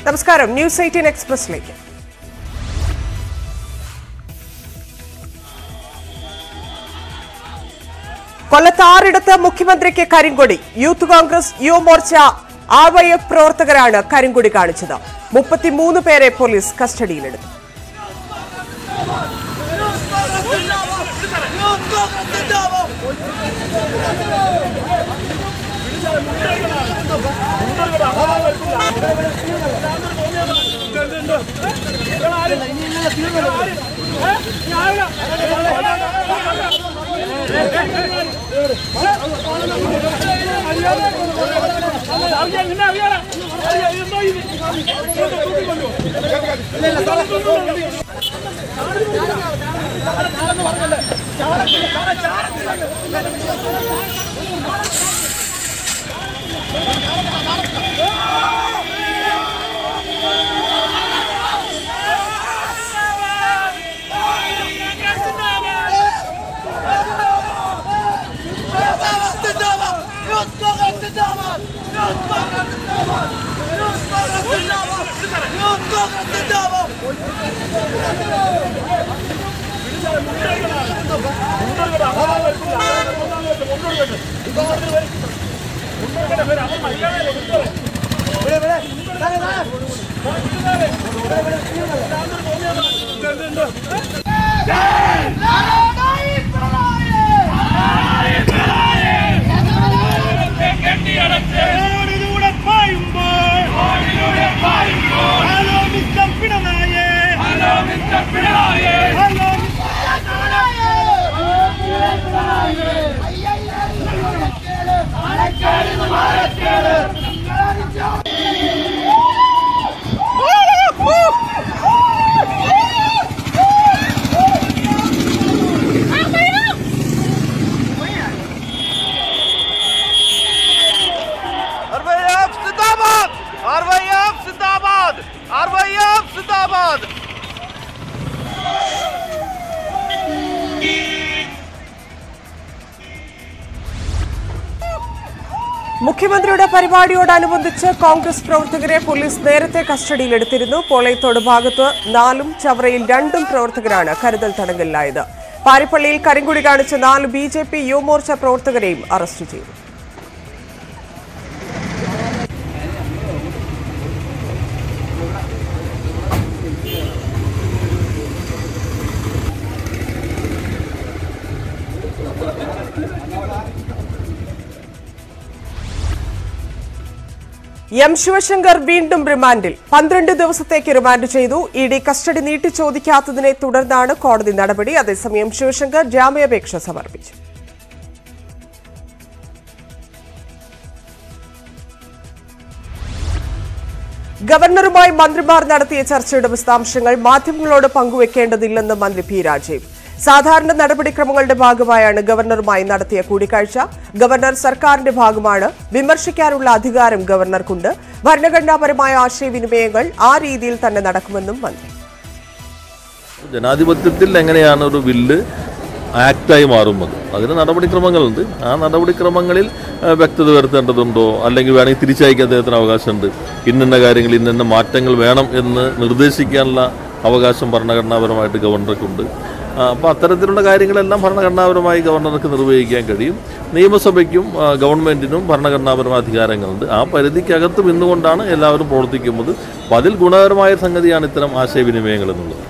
നമസ്കാരം. ന്യൂസ് 18 എക്സ്പ്രസിലേക്ക്. കൊല്ലത്ത് 6 മുഖ്യമന്ത്രിക്ക് കരിങ്കൊടി. യൂത്ത് കോൺഗ്രസ്, യുവമോർച്ച, RYF പ്രവർത്തകരാണ് കരിങ്കൊടി കാണിച്ചത്. 33 പേരെ പോലീസ് കസ്റ്റഡിയിലെടുത്തു. മുഖ്യമന്ത്രിയുടെ പരിപാടിയോടനുബന്ധിച്ച് കോൺഗ്രസ് പ്രവർത്തകരെ പോലീസ് നേരത്തെ കസ്റ്റഡിയിലെടുത്തിരുന്നു. പോളയത്തോട് ഭാഗത്ത് 4 ചവറയിൽ 2 പ്രവർത്തകരാണ് കരുതൽ തടങ്കലിലായത്. പാരിപ്പള്ളിയിൽ കരിങ്കൊടി കാണിച്ച 4 BJP യുവമോർച്ച പ്രവർത്തകരെയും അറസ്റ്റ് ചെയ്തു. എം ശിവശങ്കർ വീണ്ടും റിമാൻഡിൽ. 12 ദിവസത്തേക്ക് റിമാൻഡ് ചെയ്തു. ED കസ്റ്റഡി നീട്ടി ചോദിക്കാത്തതിനെ തുടർന്നാണ് കോടതി നടപടി. അതേസമയം ശിവശങ്കർ ജാമ്യാപേക്ഷ സമർപ്പിച്ചു. ഗവർണറുമായി മന്ത്രിമാർ നടത്തിയ ചർച്ചയുടെ വിശദാംശങ്ങൾ മാധ്യമങ്ങളോട് പങ്കുവെക്കേണ്ടതില്ലെന്ന് മന്ത്രി P. രാജീവ്. സാധാരണ നടപടിക്രമങ്ങളുടെ ഭാഗമായാണ് ഗവർണറുമായി നടത്തിയ കൂടിക്കാഴ്ച. ഗവർണർ സർക്കാരിന്റെ ഭാഗമാണ്. വിമർശിക്കാനുള്ള അധികാരം ഗവർണർക്കുണ്ട്. ഭരണഘടനാപരമായ ആശയവിനിമയങ്ങൾ ആ രീതിയിൽ തന്നെ നടക്കുമെന്നും മന്ത്രി. ജനാധിപത്യത്തിൽ എങ്ങനെയാണ് ഒരു ബില്ല് ആക്ടായി മാറുന്നത്, അതിന് നടപടിക്രമങ്ങളുണ്ട്. ആ നടപടിക്രമങ്ങളിൽ വ്യക്തത വരുത്തേണ്ടതുണ്ടോ, അല്ലെങ്കിൽ വേണമെങ്കിൽ തിരിച്ചയക്കാൻ അദ്ദേഹത്തിന് അവകാശമുണ്ട്. ഇന്ന കാര്യങ്ങൾ ഇന്ന മാറ്റങ്ങൾ വേണം എന്ന് നിർദ്ദേശിക്കാനുള്ള അവകാശം ഭരണഘടനാപരമായിട്ട് ഗവർണർക്കുണ്ട്. അപ്പോൾ അത്തരത്തിലുള്ള കാര്യങ്ങളെല്ലാം ഭരണഘടനാപരമായി ഗവർണർക്ക് നിർവഹിക്കാൻ കഴിയും. നിയമസഭയ്ക്കും ഗവൺമെൻറ്റിനും ഭരണഘടനാപരമായ അധികാരങ്ങളുണ്ട്. ആ പരിധിക്കകത്തും ഇന്നുകൊണ്ടാണ് എല്ലാവരും പ്രവർത്തിക്കുന്നത്. അപ്പോൾ അതിൽ ഗുണകരമായ സംഗതിയാണ് ഇത്തരം ആശയവിനിമയങ്ങൾ എന്നുള്ളത്.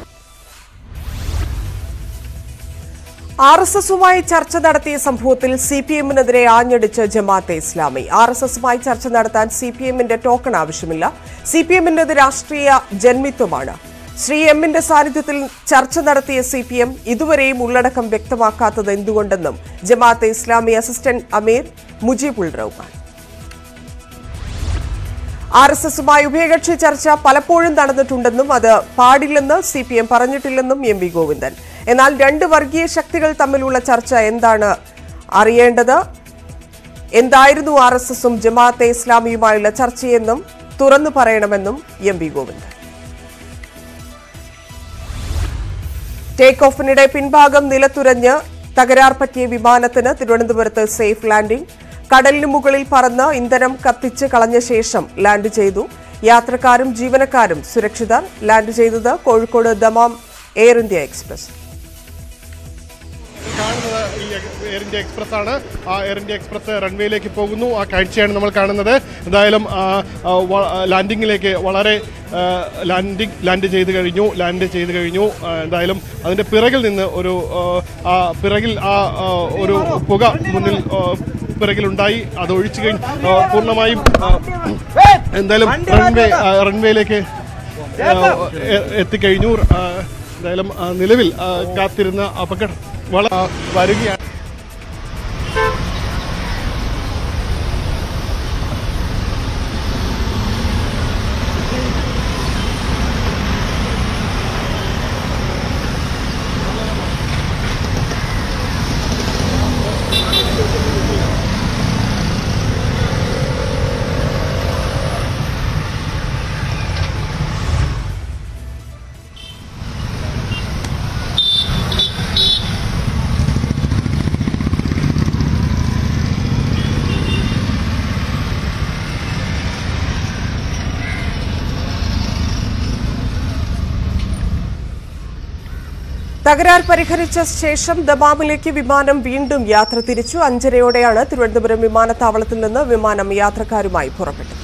RSSുമായി ചർച്ച നടത്തിയ സംഭവത്തിൽ CPMനെതിരെ ആഞ്ഞടിച്ച് ജമാഅത്തെ ഇസ്ലാമി. RSSുമായി ചർച്ച നടത്താൻ CPMന്റെ ടോക്കൺ ആവശ്യമില്ല. CPMന്റേത് രാഷ്ട്രീയ ജന്മിത്വമാണ്. ശ്രീ എമ്മിന്റെ സാന്നിധ്യത്തിൽ ചർച്ച നടത്തിയ CPM ഇതുവരെയും ഉള്ളടക്കം വ്യക്തമാക്കാത്തത് എന്തുകൊണ്ടെന്നും ജമാഅത്തെ ഇസ്ലാമി അസിസ്റ്റന്റ് അമീർ മുജീബുൾ റഹ്മാൻ. RSSുമായി ഉഭയകക്ഷി ചർച്ച പലപ്പോഴും നടന്നിട്ടുണ്ടെന്നും അത് പാടില്ലെന്ന് CPM പറഞ്ഞിട്ടില്ലെന്നും MV ഗോവിന്ദൻ. എന്നാൽ 2 വർഗീയ ശക്തികൾ തമ്മിലുള്ള ചർച്ച എന്താണ് അറിയേണ്ടത്? എന്തായിരുന്നു RSSും ജമാഅത്തെ ഇസ്ലാമിയുമായുള്ള ചർച്ചയെന്നും തുറന്നു പറയണമെന്നും MV ഗോവിന്ദൻ. ടേക്ക് ഓഫിനിടെ പിൻഭാഗം നിലത്തുരഞ്ഞ് തകരാർ പറ്റിയ വിമാനത്തിന് തിരുവനന്തപുരത്ത് സേഫ് ലാൻഡിംഗ്. കടലിന് മുകളിൽ പറന്ന് ഇന്ധനം കത്തിച്ച് കളഞ്ഞ ശേഷം ലാൻഡ് ചെയ്തു. യാത്രക്കാരും ജീവനക്കാരും സുരക്ഷിതർ. ലാൻഡ് ചെയ്തത് Kozhikode Dammam air India express. കാണുന്നത് ഈ എയർ ഇന്ത്യ എക്സ്പ്രസ് ആണ്. ആ എയർ ഇന്ത്യ എക്സ്പ്രസ് റൺവേയിലേക്ക് പോകുന്നു. ആ കാഴ്ചയാണ് നമ്മൾ കാണുന്നത്. എന്തായാലും ലാൻഡിങ്ങിലേക്ക് വളരെ ലാൻഡ് ചെയ്ത് കഴിഞ്ഞു. എന്തായാലും അതിൻ്റെ പിറകിൽ നിന്ന് പിറകിൽ ഒരു പുക മുന്നിൽ പിറകിലുണ്ടായി. അത് ഒഴിച്ചു കഴിഞ്ഞ് പൂർണ്ണമായും എന്തായാലും റൺവേയിലേക്ക് എത്തിക്കഴിഞ്ഞു. എന്തായാലും നിലവിൽ കാത്തിരുന്ന അപകടം വരികയാണ്. തകരാർ പരിഹരിച്ച ശേഷം ദമാമിലേക്ക് വിമാനം വീണ്ടും യാത്ര തിരിച്ചു. 5:30യോടെയാണ് തിരുവനന്തപുരം വിമാനത്താവളത്തിൽ നിന്ന് വിമാനം യാത്രക്കാരുമായി പുറപ്പെട്ടത്.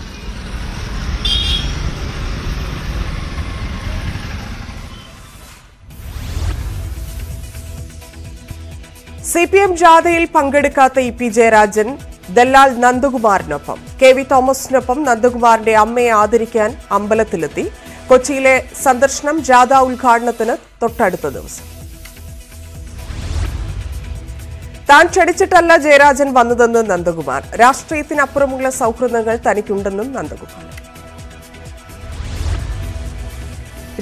സിപിഎം ജാഥയിൽ പങ്കെടുക്കാത്ത ഇ.പി. ജയരാജൻ ദല്ലാൽ നന്ദകുമാറിനൊപ്പം. കെ.വി. തോമസിനൊപ്പം നന്ദകുമാറിന്റെ അമ്മയെ ആദരിക്കാൻ അമ്പലത്തിലെത്തി. കൊച്ചിയിലെ സന്ദർശനം ജാഥ ഉദ്ഘാടനത്തിന് തൊട്ടടുത്ത ദിവസം. താൻ ക്ഷണിച്ചിട്ടല്ല ജയരാജൻ വന്നതെന്ന് നന്ദകുമാർ. രാഷ്ട്രീയത്തിനപ്പുറമുള്ള സൗഹൃദങ്ങൾ തനിക്കുണ്ടെന്നും നന്ദകുമാർ.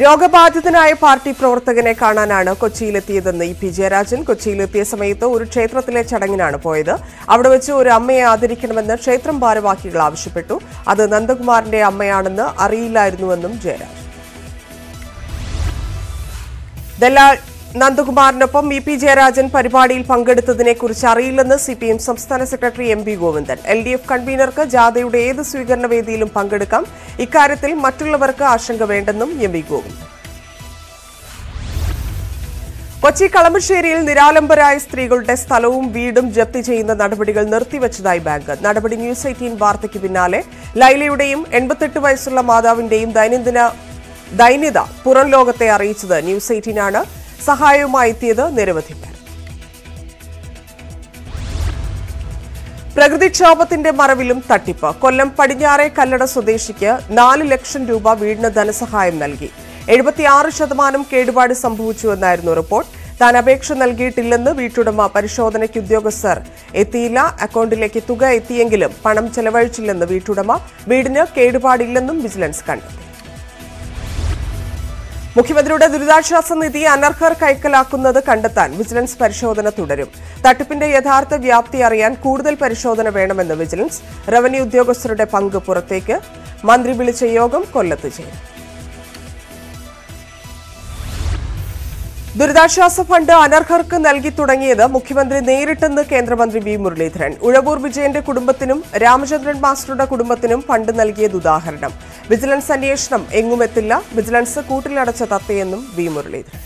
രോഗബാധിതനായ പാർട്ടി പ്രവർത്തകനെ കാണാനാണ് കൊച്ചിയിലെത്തിയതെന്ന് ഇ.പി. ജയരാജൻ. കൊച്ചിയിലെത്തിയ സമയത്ത് ഒരു ക്ഷേത്രത്തിലെ ചടങ്ങിനാണ് പോയത്. അവിടെ വെച്ച് ഒരു അമ്മയെ ആദരിക്കണമെന്ന് ക്ഷേത്രം ഭാരവാഹികൾ ആവശ്യപ്പെട്ടു. അത് നന്ദകുമാറിന്റെ അമ്മയാണെന്ന് അറിയില്ലായിരുന്നുവെന്നും ജയരാജൻ. ദല്ലാൽ നന്ദകുമാറിനൊപ്പം ഇ.പി. ജയരാജൻ പരിപാടിയിൽ പങ്കെടുത്തതിനെക്കുറിച്ച് അറിയില്ലെന്ന് സിപിഎം സംസ്ഥാന സെക്രട്ടറി എം.വി. ഗോവിന്ദൻ. എൽ.ഡി.എഫ് കൺവീനർക്ക് ജാഥയുടെ ഏത് സ്വീകരണ വേദിയിലും പങ്കെടുക്കാം. ഇക്കാര്യത്തിൽ മറ്റുള്ളവർക്ക് ആശങ്ക വേണ്ടെന്നും എം.വി. ഗോവിന്ദൻ. കൊച്ചി കളമശ്ശേരിയിൽ നിരാലംബരായ സ്ത്രീകളുടെ സ്ഥലവും വീടും ജപ്തി ചെയ്യുന്ന നടപടികൾ നിർത്തിവച്ചതായി ബാങ്ക്. നടപടി ന്യൂസ് 18 വാർത്തയ്ക്ക് പിന്നാലെ ലൈലയുടെയും 88 വയസ്സുള്ള മാതാവിന്റെയും ദൈന്യത പുറം ലോകത്തെ അറിയിച്ചത് ന്യൂസ് 18 ആണ്. സഹായവുമായി എത്തിയത് നിരവധി പേർ. പ്രകൃതിക്ഷോഭത്തിന്റെ മറവിലും തട്ടിപ്പ്. കൊല്ലം പടിഞ്ഞാറെ കല്ലട സ്വദേശിക്ക് 4 ലക്ഷം രൂപ വീടിന് ധനസഹായം നൽകി. 76% കേടുപാട് സംഭവിച്ചുവെന്നായിരുന്നു റിപ്പോർട്ട്. താൻ അപേക്ഷ നൽകിയിട്ടില്ലെന്ന് വീട്ടുടമ പരിശോധനയ്ക്ക് ഉദ്യോഗസ്ഥർ എത്തിയില്ല. അക്കൗണ്ടിലേക്ക് തുക എത്തിയെങ്കിലും പണം ചെലവഴിച്ചില്ലെന്ന് വീട്ടുടമ. വീടിന് കേടുപാടില്ലെന്നും വിജിലൻസ് കണ്ടെത്തി. മുഖ്യമന്ത്രിയുടെ ദുരിതാശ്വാസ നിധി അനർഹർ കൈക്കലാക്കുന്നത് കണ്ടെത്താൻ വിജിലൻസ് പരിശോധന തുടരും. തട്ടിപ്പിന്റെ യഥാർത്ഥ വ്യാപ്തി അറിയാൻ കൂടുതൽ പരിശോധന വേണമെന്ന് വിജിലൻസ്. റവന്യൂ ഉദ്യോഗസ്ഥരുടെ പങ്ക് പുറത്തേക്ക്. മന്ത്രി വിളിച്ച യോഗം കൊല്ലത്ത് ചേരും. ദുരിതാശ്വാസ ഫണ്ട് അനർഹർക്ക് നൽകി തുടങ്ങിയത് മുഖ്യമന്ത്രി നേരിട്ടെന്ന് കേന്ദ്രമന്ത്രി വി മുരളീധരൻ. ഉഴവൂർ വിജയന്റെ കുടുംബത്തിനും രാമചന്ദ്രൻ മാസ്റ്ററുടെ കുടുംബത്തിനും ഫണ്ട് നൽകിയത് ഉദാഹരണം. വിജിലൻസ് അന്വേഷണം എങ്ങുമെത്തില്ല. വിജിലൻസ് കൂട്ടിലടച്ച തത്തയെന്നും വി മുരളീധരൻ.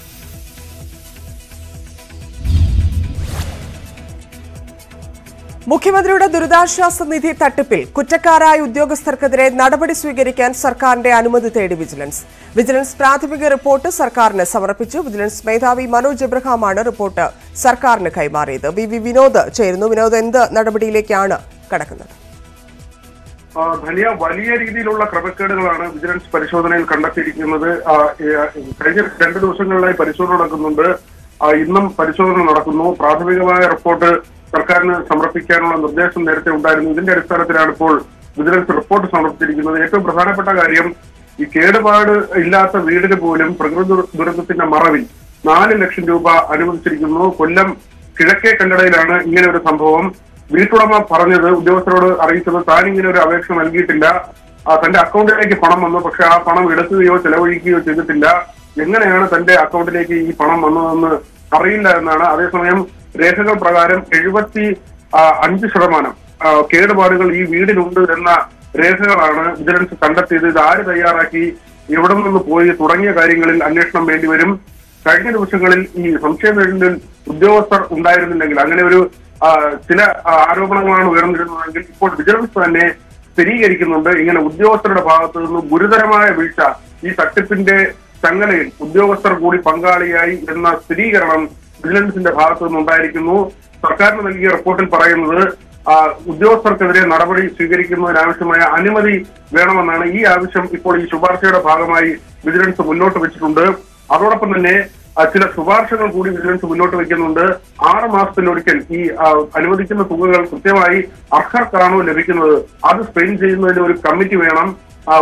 മുഖ്യമന്ത്രിയുടെ ദുരിതാശ്വാസ നിധി തട്ടിപ്പിൽ കുറ്റക്കാരായ ഉദ്യോഗസ്ഥർക്കെതിരെ നടപടി സ്വീകരിക്കാൻ സർക്കാരിന്റെ അനുമതി തേടി വിജിലൻസ്. വിജിലൻസ് പ്രാഥമിക റിപ്പോർട്ട് സർക്കാരിന് സമർപ്പിച്ചു. വിജിലൻസ് മേധാവി മനോജ് എബ്രഹാമാണ് റിപ്പോർട്ട് സർക്കാരിന് കൈമാറിയത്. വി വിനോദ് ചേരുന്നു. വിനോദ്, എന്ത് നടപടിയിലേക്കാണ് കടക്കുന്നത്? വലിയ രീതിയിലുള്ള ക്രമക്കേടുകളാണ് വിജിലൻസ് പരിശോധനയിൽ കണ്ടെത്തിയിരിക്കുന്നത്. കഴിഞ്ഞ 2 ദിവസങ്ങളിലായി പരിശോധന നടക്കുന്നുണ്ട്. ഇന്നും പരിശോധന നടക്കുന്നു. പ്രാഥമികമായ റിപ്പോർട്ട് സർക്കാരിന് സമർപ്പിക്കാനുള്ള നിർദ്ദേശം നേരത്തെ ഉണ്ടായിരുന്നു. ഇതിന്റെ അടിസ്ഥാനത്തിലാണ് ഇപ്പോൾ വിജിലൻസ് റിപ്പോർട്ട് സമർപ്പിച്ചിരിക്കുന്നത്. ഏറ്റവും പ്രധാനപ്പെട്ട കാര്യം, ഈ കേടുപാട് ഇല്ലാത്ത വീടിന് പോലും പ്രകൃതി ദുരന്തത്തിന്റെ മറവിൽ 4 ലക്ഷം രൂപ അനുവദിച്ചിരിക്കുന്നു. കൊല്ലം കിഴക്കേ കല്ലടയിലാണ് ഇങ്ങനെ ഒരു സംഭവം. വീട്ടുടമ പറഞ്ഞത്, ഉദ്യോഗസ്ഥരോട് അറിയിച്ചത്, താൻ ഇങ്ങനെ ഒരു അപേക്ഷ നൽകിയിട്ടില്ല. തന്റെ അക്കൗണ്ടിലേക്ക് പണം വന്നു, പക്ഷെ ആ പണം എടുക്കുകയോ ചെലവഴിക്കുകയോ ചെയ്തിട്ടില്ല. എങ്ങനെയാണ് തന്റെ അക്കൗണ്ടിലേക്ക് ഈ പണം വന്നതെന്ന് അറിയില്ല എന്നാണ്. അതേസമയം രേഖകൾ പ്രകാരം 75% കേടുപാടുകൾ ഈ വീടിനുണ്ട് എന്ന രേഖകളാണ് വിജിലൻസ് കണ്ടെത്തിയത്. ഇത് ആര് തയ്യാറാക്കി, എവിടെ നിന്ന് പോയി തുടങ്ങിയ കാര്യങ്ങളിൽ അന്വേഷണം വേണ്ടിവരും. കഴിഞ്ഞ ദിവസങ്ങളിൽ ഈ സംശയങ്ങളിൽ ഉദ്യോഗസ്ഥർ ഉണ്ടായിരുന്നില്ലെങ്കിൽ, അങ്ങനെ ഒരു ചില ആരോപണങ്ങളാണ് ഉയർന്നിരുന്നതെങ്കിൽ ഇപ്പോൾ വിജിലൻസ് തന്നെ സ്ഥിരീകരിക്കുന്നുണ്ട്. ഇങ്ങനെ ഉദ്യോഗസ്ഥരുടെ ഭാഗത്തു നിന്ന് ഗുരുതരമായ വീഴ്ച, ഈ തട്ടിപ്പിന്റെ ചങ്ങലയിൽ ഉദ്യോഗസ്ഥർ കൂടി പങ്കാളിയായി എന്ന സ്ഥിരീകരണം വിജിലൻസിന്റെ ഭാഗത്തു നിന്നുണ്ടായിരിക്കുന്നു. സർക്കാരിന് നൽകിയ റിപ്പോർട്ടിൽ പറയുന്നത് ഉദ്യോഗസ്ഥർക്കെതിരെ നടപടി സ്വീകരിക്കുന്നതിനാവശ്യമായ അനുമതി വേണമെന്നാണ്. ഈ ആവശ്യം ഇപ്പോൾ ഈ ശുപാർശയുടെ ഭാഗമായി വിജിലൻസ് മുന്നോട്ട് വെച്ചിട്ടുണ്ട്. അതോടൊപ്പം തന്നെ ചില ശുപാർശകൾ കൂടി വിജിലൻസ് മുന്നോട്ട് വെക്കുന്നുണ്ട്. 6 മാസത്തിലൊരിക്കൽ ഈ അനുവദിക്കുന്ന തുകകൾ കൃത്യമായി അർഹർക്കാണോ ലഭിക്കുന്നത് അത് സ്പെൻഡ് ചെയ്യുന്നതിന് ഒരു കമ്മിറ്റി വേണം,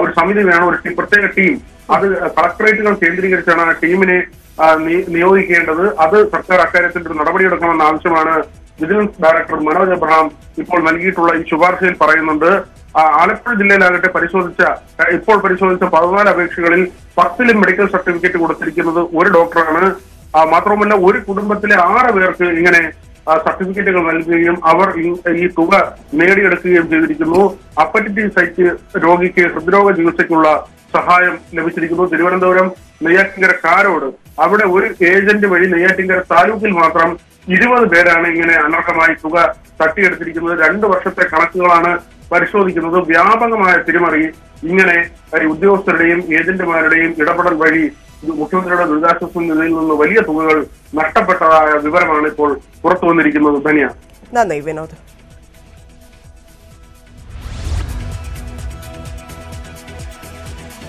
ഒരു സമിതി വേണം, ഒരു പ്രത്യേക ടീം. അത് കളക്ടറേറ്റുകൾ കേന്ദ്രീകരിച്ചാണ് ആ ടീമിനെ നിയോഗിക്കേണ്ടത്. അത് സർക്കാർ അക്കാര്യത്തിൽ ഒരു നടപടിയെടുക്കണമെന്ന ആവശ്യമാണ് വിജിലൻസ് ഡയറക്ടർ മനോജ് എബ്രഹാം ഇപ്പോൾ നൽകിയിട്ടുള്ള ഈ ശുപാർശയിൽ പറയുന്നുണ്ട്. ആലപ്പുഴ ജില്ലയിലാകട്ടെ ഇപ്പോൾ പരിശോധിച്ച 14 അപേക്ഷകളിൽ 10ലും മെഡിക്കൽ സർട്ടിഫിക്കറ്റ് കൊടുത്തിരിക്കുന്നത് ഒരു ഡോക്ടറാണ്. മാത്രമല്ല ഒരു കുടുംബത്തിലെ 6 പേർക്ക് ഇങ്ങനെ സർട്ടിഫിക്കറ്റുകൾ നൽകുകയും അവർ ഈ തുക നേടിയെടുക്കുകയും ചെയ്തിരിക്കുന്നു. ഹെപ്പറ്റൈറ്റിസ് രോഗിക്ക് ഹൃദ്രോഗ ചികിത്സയ്ക്കുള്ള സഹായം ലഭിച്ചിരിക്കുന്നു. തിരുവനന്തപുരം നെയ്യാറ്റിൻകര കാരോട് അവിടെ ഒരു ഏജന്റ് വഴി നെയ്യാറ്റിൻകര താലൂക്കിൽ മാത്രം 20 പേരാണ് ഇങ്ങനെ അനർഹമായി തുക തട്ടിയെടുത്തിരിക്കുന്നത്. 2 വർഷത്തെ കണക്കുകളാണ് പരിശോധിക്കുന്നത്. വ്യാപകമായ തിരിമറി ഇങ്ങനെ ഉദ്യോഗസ്ഥരുടെയും ഏജന്റുമാരുടെയും ഇടപെടൽ വഴി മുഖ്യമന്ത്രിയുടെ ദുരിതാശ്വാസ നിധിയിൽ നിന്ന് വലിയ തുകകൾ നഷ്ടപ്പെട്ടതായ വിവരമാണ് ഇപ്പോൾ പുറത്തു വന്നിരിക്കുന്നത്. ധന്യ. നന്ദി വിനോദ്.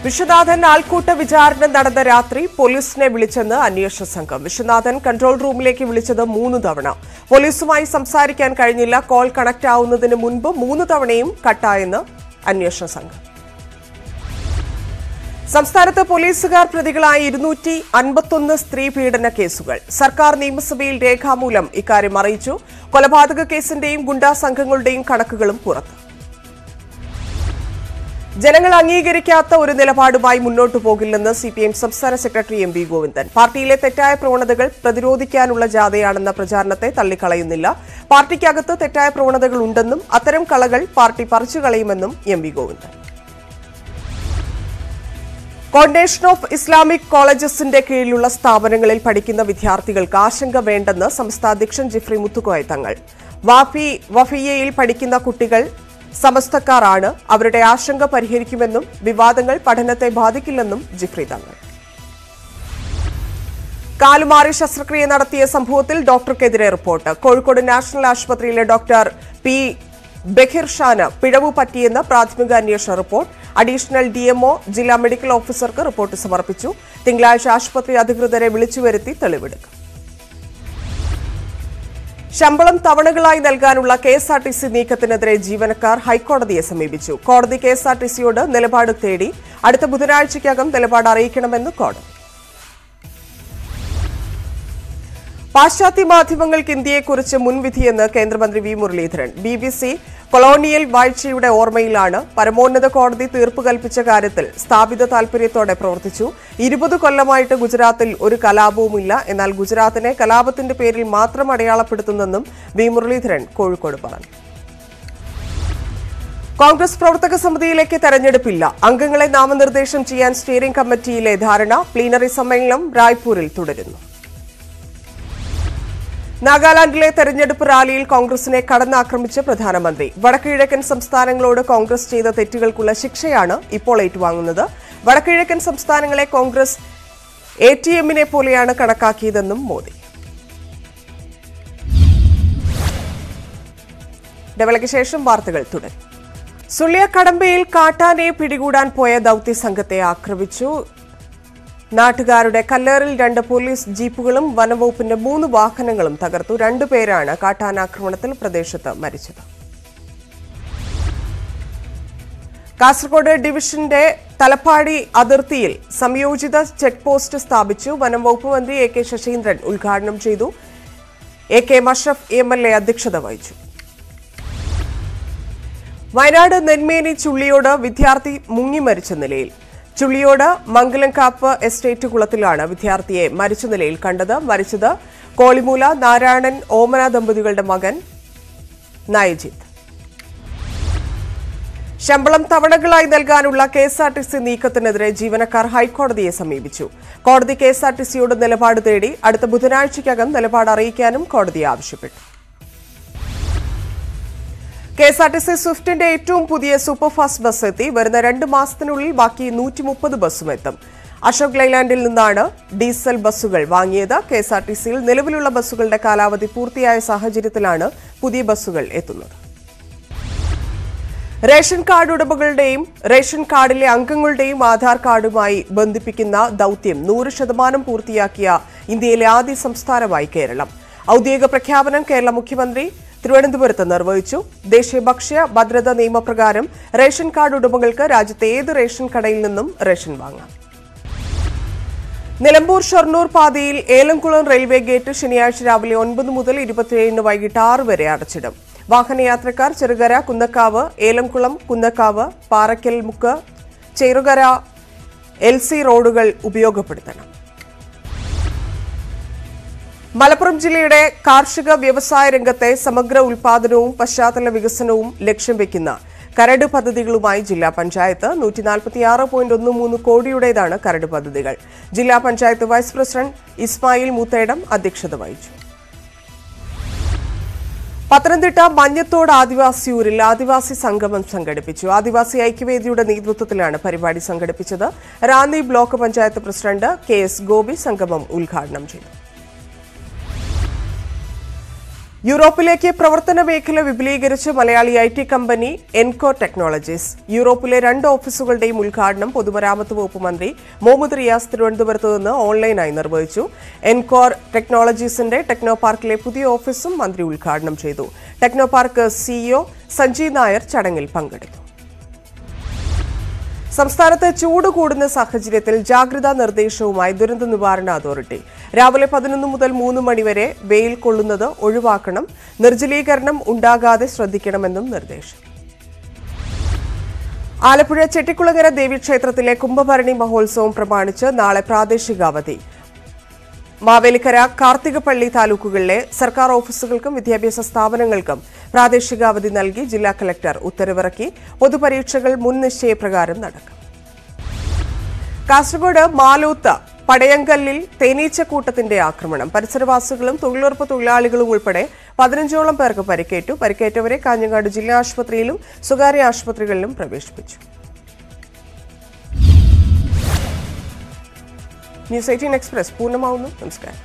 വിശ്വനാഥൻ ആൾക്കൂട്ട വിചാരണ നടന്ന രാത്രി പോലീസിനെ വിളിച്ചെന്ന് അന്വേഷണ സംഘം. വിശ്വനാഥൻ കൺട്രോൾ റൂമിലേക്ക് വിളിച്ചത് 3 തവണ. പോലീസുമായി സംസാരിക്കാൻ കഴിഞ്ഞില്ല. കോൾ കണക്ട് ആവുന്നതിന് മുൻപ് 3 തവണയും കട്ടായെന്ന് അന്വേഷണ സംഘം. സംസ്ഥാനത്ത് പോലീസുകാർ പ്രതികളായ 251 സ്ത്രീ പീഡന കേസുകൾ. സർക്കാർ നിയമസഭയിൽ രേഖാമൂലം ഇക്കാര്യം അറിയിച്ചു. കൊലപാതക കേസിന്റെയും ഗുണ്ടാ സംഘങ്ങളുടെയും കണക്കുകളും പുറത്ത്. ജനങ്ങൾ അംഗീകരിക്കാത്ത ഒരു നിലപാടുമായി മുന്നോട്ടു പോകില്ലെന്ന് സിപിഎം സംസ്ഥാന സെക്രട്ടറി എം വി ഗോവിന്ദൻ. പാർട്ടിയിലെ തെറ്റായ പ്രവണതകൾ പ്രതിരോധിക്കാനുള്ള ജാഥയാണെന്ന പ്രചാരണത്തെ തള്ളിക്കളയുന്നില്ല. പാർട്ടിക്കകത്ത് തെറ്റായ പ്രവണതകൾ ഉണ്ടെന്നും അത്തരം കളകൾ പാർട്ടി പറിച്ചുകളയുമെന്നും M V Govindan. Coordination of Islamic കോളേജസിന്റെ കീഴിലുള്ള സ്ഥാപനങ്ങളിൽ പഠിക്കുന്ന വിദ്യാർത്ഥികൾക്ക് ആശങ്ക വേണ്ടെന്ന് സംസ്ഥാന അധ്യക്ഷൻ ജിഫ്രി മുത്തുക്കോയ തങ്ങൾ. വഫിയയിൽ പഠിക്കുന്ന കുട്ടികൾ സമസ്തക്കാരാണ്. അവരുടെ ആശങ്ക പരിഹരിക്കുമെന്നും വിവാദങ്ങൾ പഠനത്തെ ബാധിക്കില്ലെന്നും ജിഫ്രി തങ്ങൾ. കാലുമാറി ശസ്ത്രക്രിയ നടത്തിയ സംഭവത്തിൽ ഡോക്ടർക്കെതിരെ റിപ്പോർട്ട്. കോഴിക്കോട് നാഷണൽ ആശുപത്രിയിലെ ഡോക്ടർ പി ബഹിർ ഷാന് പിഴവ് പറ്റിയെന്ന് പ്രാഥമിക അന്വേഷണ റിപ്പോർട്ട്. അഡീഷണൽ ഡിഎംഒ ജില്ലാ മെഡിക്കൽ ഓഫീസർക്ക് റിപ്പോർട്ട് സമർപ്പിച്ചു. തിങ്കളാഴ്ച ആശുപത്രി അധികൃതരെ വിളിച്ചുവരുത്തി തെളിവെടുക്കും. ശമ്പളം തവണകളായി നൽകാനുള്ള കെഎസ്ആർടിസി നീക്കത്തിനെതിരെ ജീവനക്കാർ ഹൈക്കോടതിയെ സമീപിച്ചു. കോടതി കെഎസ്ആർടിസിയോട് നിലപാട് തേടി. അടുത്ത ബുധനാഴ്ചയ്ക്കകം നിലപാട് അറിയിക്കണമെന്ന് കോടതി. പാശ്ചാത്യ മാധ്യമങ്ങൾക്ക് ഇന്ത്യയെക്കുറിച്ച് മുൻവിധിയെന്ന് കേന്ദ്രമന്ത്രി വി മുരളീധരൻ. BBC കൊളോണിയൽ വാഴ്ചയുടെ ഓർമ്മയിലാണ്. പരമോന്നത കോടതി തീർപ്പ് കൽപ്പിച്ച കാര്യത്തിൽ സ്ഥാപിത താൽപര്യത്തോടെ പ്രവർത്തിച്ചു. 20 കൊല്ലമായിട്ട് ഗുജറാത്തിൽ ഒരു കലാപവുമില്ല. എന്നാൽ ഗുജറാത്തിനെ കലാപത്തിന്റെ പേരിൽ മാത്രം അടയാളപ്പെടുത്തുന്നെന്നും വി മുരളീധരൻ കോഴിക്കോട് പറഞ്ഞു. കോൺഗ്രസ് പ്രവർത്തക സമിതിയിലേക്ക് തെരഞ്ഞെടുപ്പില്ല. അംഗങ്ങളെ നാമനിർദ്ദേശം ചെയ്യാൻ സ്റ്റിയറിംഗ് കമ്മിറ്റിയിലെ ധാരണ. പ്ലീനറി സമ്മേളനം റായ്പൂരിൽ തുടരുന്നു. നാഗാലാൻഡിലെ തെരഞ്ഞെടുപ്പ് റാലിയിൽ കോൺഗ്രസിനെ കടന്നാക്രമിച്ച് പ്രധാനമന്ത്രി. വടക്കുകിഴക്കൻ സംസ്ഥാനങ്ങളോട് കോൺഗ്രസ് ചെയ്ത തെറ്റുകൾക്കുള്ള ശിക്ഷയാണ് ഇപ്പോൾ ഏറ്റുവാങ്ങുന്നത്. വടക്കുകിഴക്കൻ സംസ്ഥാനങ്ങളെ കോൺഗ്രസ് ATMനെ പോലെയാണ് കണക്കാക്കിയതെന്നും മോദി. ഇടവേളയ്ക്ക് ശേഷം വാർത്തകൾ തുടരും. സുള്ളിയക്കടമ്പയിൽ കാട്ടാനയെ പിടികൂടാൻ പോയ ദൌത്യസംഘത്തെ ആക്രമിച്ചു. നാട്ടുകാരുടെ കല്ലേറിൽ 2 പോലീസ് ജീപ്പുകളും വനംവകുപ്പിന്റെ 3 വാഹനങ്ങളും തകർത്തു. 2 പേരാണ് കാട്ടാനാക്രമണത്തിൽ പ്രദേശത്ത് മരിച്ചത്. കാസർഗോഡ് ഡിവിഷന്റെ തലപ്പാടി അതിർത്തിയിൽ സംയോജിത ചെക്ക് പോസ്റ്റ് സ്ഥാപിച്ചു. വനംവകുപ്പ് മന്ത്രി AK ശശീന്ദ്രൻ ഉദ്ഘാടനം ചെയ്തു. AK മഷ്റഫ് MLA അധ്യക്ഷത വഹിച്ചു. വയനാട് നെന്മേനി ചുള്ളിയോട് വിദ്യാർത്ഥി മുങ്ങി മരിച്ച നിലയിൽ. ചുള്ളിയോട് മംഗലംകാപ്പ് എസ്റ്റേറ്റ് കുളത്തിലാണ് വിദ്യാർത്ഥിയെ മരിച്ച നിലയിൽ കണ്ടത്. മരിച്ചത് കോളിമൂല നാരായണൻ ഓമന ദമ്പതികളുടെ മകൻ നയജിത്ത്. ശമ്പളം തവണകളായി നൽകാനുള്ള കെഎസ്ആർടിസി നീക്കത്തിനെതിരെ ജീവനക്കാർ ഹൈക്കോടതിയെ സമീപിച്ചു. കോടതി കെഎസ്ആർടിസിയോട് നിലപാട് തേടി അടുത്ത ബുധനാഴ്ചയ്ക്കകം നിലപാട് അറിയിക്കാനും കോടതി ആവശ്യപ്പെട്ടു. കെഎസ്ആർടിസി സ്വിഫ്റ്റിന്റെ ഏറ്റവും പുതിയ സൂപ്പർഫാസ്റ്റ് ബസ് എത്തി. വരുന്ന 2 മാസത്തിനുള്ളിൽ ബാക്കി 130 ബസ്സും എത്തും. അശോക് ലൈലാൻഡിൽ നിന്നാണ് ഡീസൽ ബസ്സുകൾ വാങ്ങിയത്. കെഎസ്ആർടിസിയിൽ നിലവിലുള്ള ബസ്സുകളുടെ കാലാവധി പൂർത്തിയായ സാഹചര്യത്തിലാണ് പുതിയ ബസ്സുകൾ എത്തുന്നത്. റേഷൻ കാർഡ് ഉടമകളുടെയും റേഷൻ കാർഡിലെ അംഗങ്ങളുടെയും ആധാർ കാർഡുമായി ബന്ധിപ്പിക്കുന്ന ദൌത്യം 100% പൂർത്തിയാക്കിയ ഇന്ത്യയിലെ ആദ്യ സംസ്ഥാനമായി കേരളം. ഔദ്യോഗിക പ്രഖ്യാപനം കേരള മുഖ്യമന്ത്രി തിരുവനന്തപുരത്ത് നിർവഹിച്ചു. ദേശീയ ഭക്ഷ്യ ഭദ്രതാ നിയമപ്രകാരം റേഷൻ കാർഡ് ഉടമകൾക്ക് രാജ്യത്തെ ഏത് റേഷൻ കടയിൽ നിന്നും റേഷൻ വാങ്ങാം. നിലമ്പൂർ ഷൊർണൂർ പാതയിൽ ഏലംകുളം റെയിൽവേ ഗേറ്റ് ശനിയാഴ്ച രാവിലെ 9 മുതൽ 27 വൈകിട്ട് 6 വരെ അടച്ചിടും. വാഹനയാത്രക്കാർ ചെറുകര, കുന്നക്കാവ്, ഏലംകുളം, കുന്നക്കാവ്, പാറയ്ക്കൽ മുക്ക്, ചെറുകര LC റോഡുകൾ ഉപയോഗപ്പെടുത്തണം. മലപ്പുറം ജില്ലയുടെ കാർഷിക വ്യവസായ രംഗത്തെ സമഗ്ര ഉൽപാദനവും പശ്ചാത്തല വികസനവും ലക്ഷ്യം വെക്കുന്ന കരട് പദ്ധതികളുമായി ജില്ലാ പഞ്ചായത്ത് 146.13 കോടിയുടേതാണ് കരട് പദ്ധതികൾ. ജില്ലാ പഞ്ചായത്ത് വൈസ് പ്രസിഡന്റ് ഇസ്മായിൽ മൂത്തേടം അധ്യക്ഷത വഹിച്ചു. പത്തനംതിട്ട മഞ്ഞത്തോട് ആദിവാസിയൂരിൽ ആദിവാസി സംഗമം സംഘടിപ്പിച്ചു. ആദിവാസി ഐക്യവേദിയുടെ നേതൃത്വത്തിലാണ് പരിപാടി സംഘടിപ്പിച്ചത്. Ranni block panchayat president KS Gopi സംഗമം ഉദ്ഘാടനം ചെയ്തു. യൂറോപ്പിലേക്ക് പ്രവർത്തന മേഖല വിപുലീകരിച്ച് Malayali IT company Encore Technologies. യൂറോപ്പിലെ 2 ഓഫീസുകളുടെയും ഉദ്ഘാടനം പൊതുമരാമത്ത് വകുപ്പ് മന്ത്രി മുഹമ്മദ് റിയാസ് തിരുവനന്തപുരത്ത് നിന്ന് ഓൺലൈനായി നിർവഹിച്ചു. എൻകോർ ടെക്നോളജീസിന്റെ ടെക്നോ പാർക്കിലെ പുതിയ ഓഫീസും മന്ത്രി ഉദ്ഘാടനം ചെയ്തു. ടെക്നോ പാർക്ക് CEO സഞ്ജീവ് നായർ ചടങ്ങിൽ പങ്കെടുത്തു. സംസ്ഥാനത്ത് ചൂട് കൂടുന്ന സാഹചര്യത്തിൽ ജാഗ്രതാ നിർദ്ദേശവുമായി ദുരന്ത നിവാരണ അതോറിറ്റി. രാവിലെ 11 മുതൽ 3 മണിവരെ വെയിൽ കൊള്ളുന്നത് ഒഴിവാക്കണം. നിർജ്ജലീകരണം ഉണ്ടാകാതെ ശ്രദ്ധിക്കണമെന്നും നിർദ്ദേശം. ആലപ്പുഴ ചെട്ടിക്കുളങ്ങര ദേവീക്ഷേത്രത്തിലെ കുംഭഭരണി മഹോത്സവം പ്രമാണിച്ച് നാളെ പ്രാദേശിക അവധി. മാവേലിക്കര, കാർത്തികപ്പള്ളി താലൂക്കുകളിലെ സർക്കാർ ഓഫീസുകൾക്കും വിദ്യാഭ്യാസ സ്ഥാപനങ്ങൾക്കും പ്രാദേശിക അവധി നൽകി ജില്ലാ കളക്ടർ ഉത്തരവിറക്കി. പൊതുപരീക്ഷകൾ മുൻ നിശ്ചയപ്രകാരം നടക്കും. കാസർഗോഡ് മാലൂത്ത് പടയങ്കല്ലിൽ തേനീച്ചക്കൂട്ടത്തിന്റെ ആക്രമണം. പരിസരവാസികളും തൊഴിലുറപ്പ് തൊഴിലാളികളും ഉൾപ്പെടെ 15ഓളം പേർക്ക് പരിക്കേറ്റു. പരിക്കേറ്റവരെ കാഞ്ഞങ്ങാട് ജില്ലാ ആശുപത്രിയിലും സ്വകാര്യ ആശുപത്രികളിലും പ്രവേശിപ്പിച്ചു. ന്യൂസ് 18 എക്സ്പ്രസ് പൂർണ്ണമാവുന്നു. നമസ്കാരം.